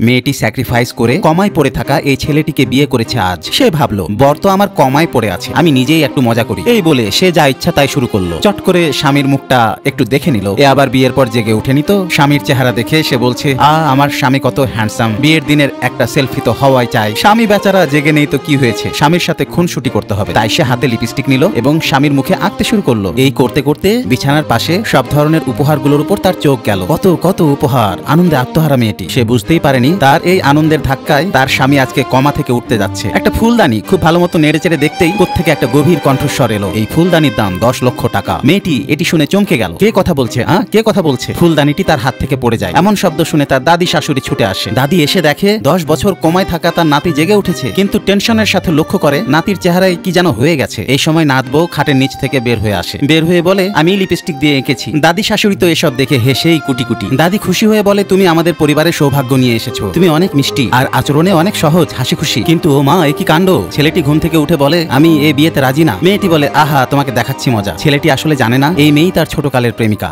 মেয়েটি স্যাক্রিফাইস করে কমায় পড়ে থাকা এই ছেলেটিকে বিয়ে করেছে আজ। সে ভাবলো বর তো আমার কমায় পড়ে আছে, আমি নিজেই একটু মজা করি। এই বলে সে যা ইচ্ছা তাই শুরু করলো। চট করে স্বামীর মুখটা একটু দেখে নিল। এ আবার বিয়ের পর জেগে উঠেনি তো। স্বামীর চেহারা দেখে সে বলছে, আমার স্বামী কত হ্যান্ডসাম, বিয়ের দিনের একটা সেলফি তো হওয়াই চাই। স্বামী বেচারা জেগে নেই তো কি হয়েছে, স্বামীর সাথে খুনসুটি করতে হবে। তাই সে হাতে লিপস্টিক নিল এবং স্বামীর মুখে আঁকতে শুরু করলো। এই করতে করতে বিছানার পাশে সব ধরনের উপহারগুলোর উপর তার চোখ গেল। কত কত উপহার। আনন্দে আত্মহারা মেয়েটি। সে বুঝতেই পারেনি তার এই আনন্দের ধাক্কায় তার স্বামী আজকে কমা থেকে উঠতে যাচ্ছে। একটা ফুলদানি খুব ভালো মতো নেড়ে চেড়ে দেখতেই কোত্থেকে একটা গভীর কণ্ঠস্বর এলো, এই ফুলদানির দাম 10 লক্ষ টাকা। মেয়েটি এটি শুনে চমকে গেল। কে কথা বলছে? কে কথা বলছে? ফুলদানিটি তার হাত থেকে পড়ে যায়। এমন শব্দ শুনে তার দাদি শাশুড়ি ছুটে আসে। দাদি এসে দেখে 10 বছর কমায় থাকা তার নাতি জেগে উঠেছে, কিন্তু টেনশনের সাথে লক্ষ্য করে নাতির চেহারায় কি যেন হয়ে গেছে। এই সময় নাত বউ খাটের নিচ থেকে বের হয়ে আসে। বের হয়ে বলে, আমি লিপস্টিক দিয়ে এঁকেছি। দাদি শাশুড়ি তো এসব দেখে হেসেই কুটি কুটি। দাদি খুশি হয়ে বলে, তুমি আমাদের পরিবারের সৌভাগ্য নিয়ে এসেছো, তুমি অনেক মিষ্টি আর আচরণে অনেক সহজ, হাসি খুশি। কিন্তু ও মা, এ কি কাণ্ড। ছেলেটি ঘুম থেকে উঠে বলে, আমি এই বিয়েতে রাজি না। মেয়েটি বলে, আহা, তোমাকে দেখাচ্ছি মজা। ছেলেটি আসলে জানে না এই মেয়েই তার ছোটকালের প্রেমিকা।